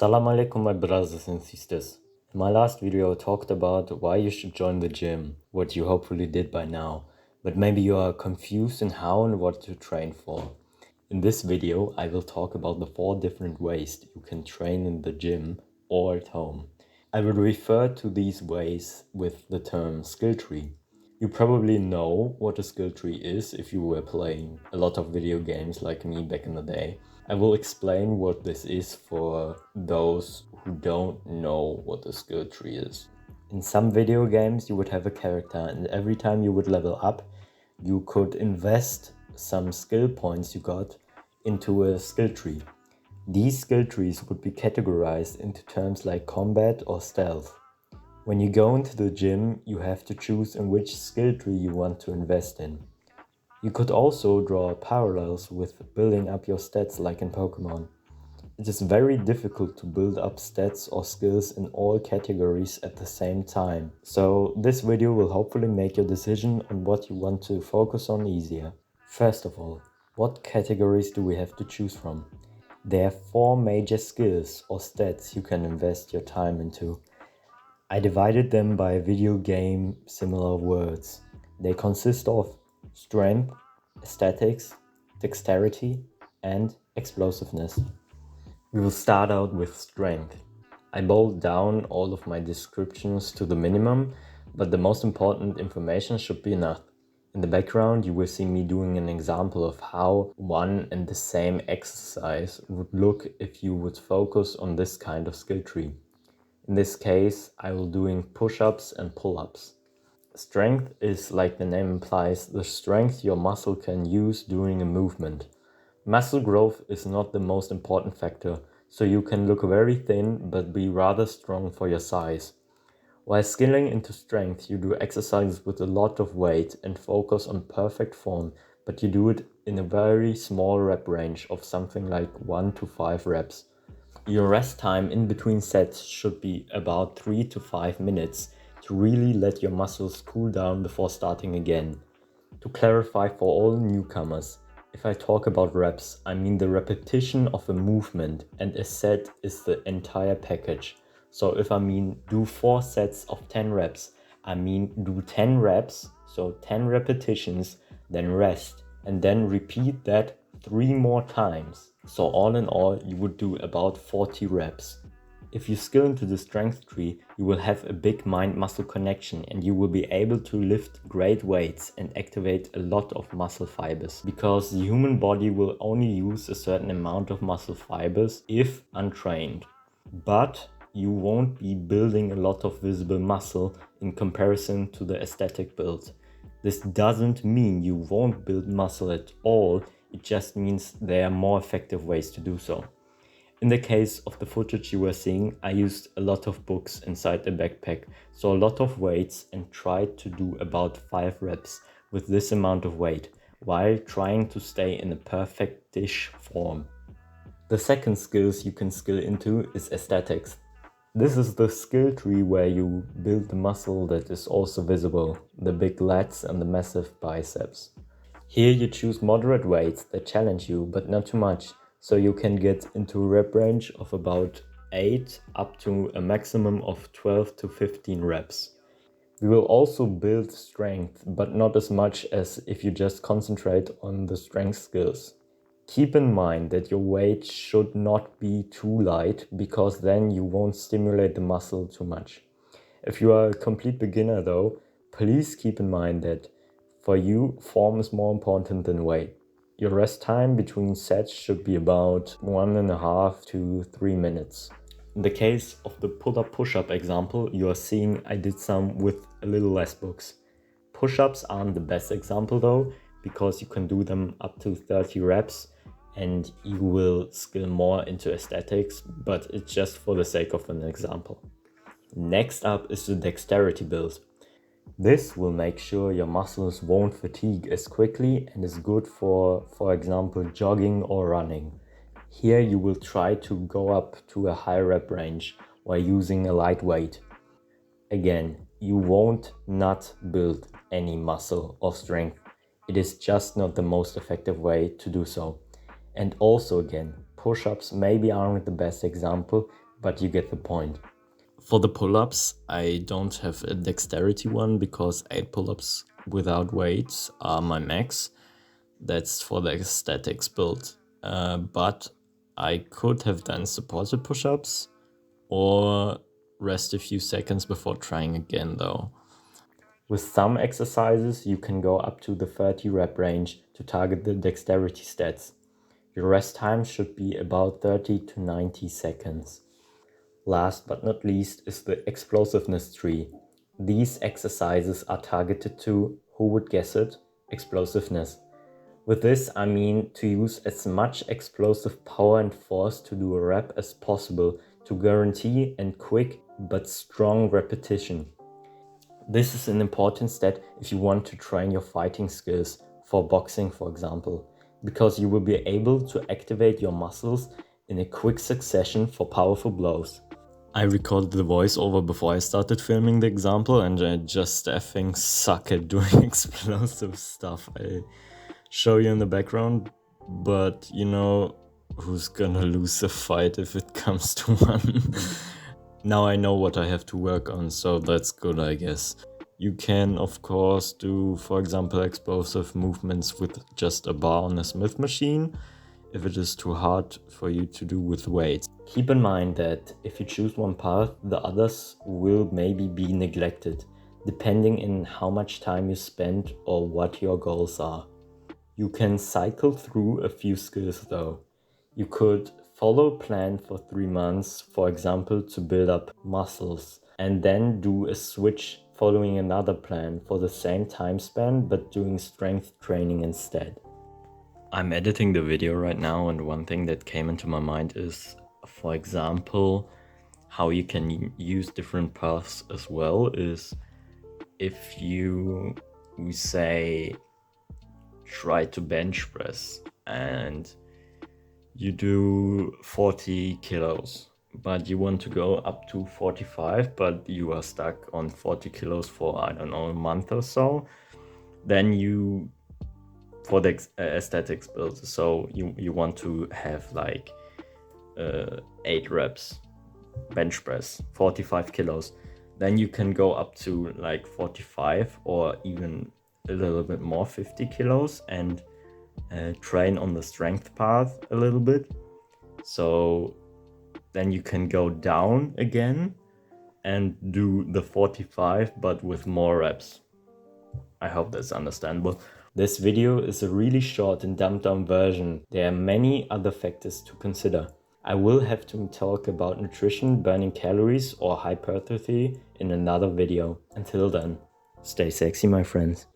Assalamu alaikum, my brothers and sisters. In my last video I talked about why you should join the gym, what you hopefully did by now, but maybe you are confused in how and what to train for. In this video I will talk about the 4 different ways you can train in the gym or at home. I will refer to these ways with the term skill tree. You probably know what a skill tree is if you were playing a lot of video games like me back in the day. I will explain what this is for those who don't know what a skill tree is. In some video games you would have a character, and every time you would level up, you could invest some skill points you got into a skill tree. These skill trees would be categorized into terms like combat or stealth. When you go into the gym, you have to choose in which skill tree you want to invest in. You could also draw parallels with building up your stats like in Pokemon. It is very difficult to build up stats or skills in all categories at the same time. So this video will hopefully make your decision on what you want to focus on easier. First of all, what categories do we have to choose from? There are 4 major skills or stats you can invest your time into. I divided them by video game similar words. They consist of strength, aesthetics, dexterity, and explosiveness. We will start out with strength. I boiled down all of my descriptions to the minimum, but the most important information should be enough. In the background you will see me doing an example of how one and the same exercise would look if you would focus on this kind of skill tree. In this case, I will doing push-ups and pull-ups. Strength is, like the name implies, the strength your muscle can use during a movement. Muscle growth is not the most important factor, so you can look very thin but be rather strong for your size. While skilling into strength, you do exercises with a lot of weight and focus on perfect form, but you do it in a very small rep range of something like 1 to 5 reps. Your rest time in between sets should be about 3 to 5 minutes to really let your muscles cool down before starting again. To clarify for all newcomers, if I talk about reps, I mean the repetition of a movement, and a set is the entire package. So if I mean do 4 sets of 10 reps, I mean do 10 reps, so 10 repetitions, then rest, and then repeat that 3 more times. So all in all, you would do about 40 reps. If you skill into the strength tree, you will have a big mind-muscle connection and you will be able to lift great weights and activate a lot of muscle fibers, because the human body will only use a certain amount of muscle fibers if untrained. But you won't be building a lot of visible muscle in comparison to the aesthetic build. This doesn't mean you won't build muscle at all, it just means there are more effective ways to do so. In the case of the footage you were seeing, I used a lot of books inside the backpack, so a lot of weights, and tried to do about 5 reps with this amount of weight, while trying to stay in a perfect-ish form. The second skills you can skill into is aesthetics. This is the skill tree where you build the muscle that is also visible, the big lats and the massive biceps. Here you choose moderate weights that challenge you, but not too much, so you can get into a rep range of about 8 up to a maximum of 12 to 15 reps. We will also build strength, but not as much as if you just concentrate on the strength skills. Keep in mind that your weight should not be too light, because then you won't stimulate the muscle too much. If you are a complete beginner though, please keep in mind that for you, form is more important than weight. Your rest time between sets should be about 1.5 to 3 minutes. In the case of the pull-up push-up example you are seeing, I did some with a little less books. Push-ups aren't the best example though, because you can do them up to 30 reps and you will skill more into aesthetics, but it's just for the sake of an example. Next up is the dexterity build. This will make sure your muscles won't fatigue as quickly and is good for example, jogging or running. Here you will try to go up to a high rep range while using a light weight. Again, you won't not build any muscle or strength. It is just not the most effective way to do so. And also again, push-ups maybe aren't the best example, but you get the point. For the pull-ups, I don't have a dexterity one because 8 pull-ups without weights are my max. That's for the aesthetics build. But I could have done supported push-ups or rest a few seconds before trying again though. With some exercises, you can go up to the 30 rep range to target the dexterity stats. Your rest time should be about 30 to 90 seconds. Last but not least is the explosiveness tree. These exercises are targeted to, who would guess it, explosiveness. With this, I mean to use as much explosive power and force to do a rep as possible to guarantee and quick but strong repetition. This is an important stat if you want to train your fighting skills, for boxing for example, because you will be able to activate your muscles in a quick succession for powerful blows. I recorded the voiceover before I started filming the example and I just effing suck at doing explosive stuff. I show you in the background, but you know who's gonna lose a fight if it comes to one. Now I know what I have to work on, so that's good, I guess. You can of course do, for example, explosive movements with just a bar on a Smith machine if it is too hard for you to do with weights. Keep in mind that if you choose one path, the others will maybe be neglected, depending on how much time you spend or what your goals are. You can cycle through a few skills though. You could follow a plan for 3 months, for example, to build up muscles, and then do a switch following another plan for the same time span but doing strength training instead. I'm editing the video right now, and one thing that came into my mind is, for example, how you can use different paths as well is if we say try to bench press and you do 40 kilos, but you want to go up to 45, but you are stuck on 40 kilos for, I don't know, a month or so, then you, for the aesthetics build, so you want to have like 8 reps bench press, 45 kilos, then you can go up to like 45 or even a little bit more, 50 kilos, and train on the strength path a little bit. So then you can go down again and do the 45 but with more reps. I hope that's understandable. This video is a really short and dumbed down version. There are many other factors to consider. I will have to talk about nutrition, burning calories or hypertrophy in another video. Until then, stay sexy my friends.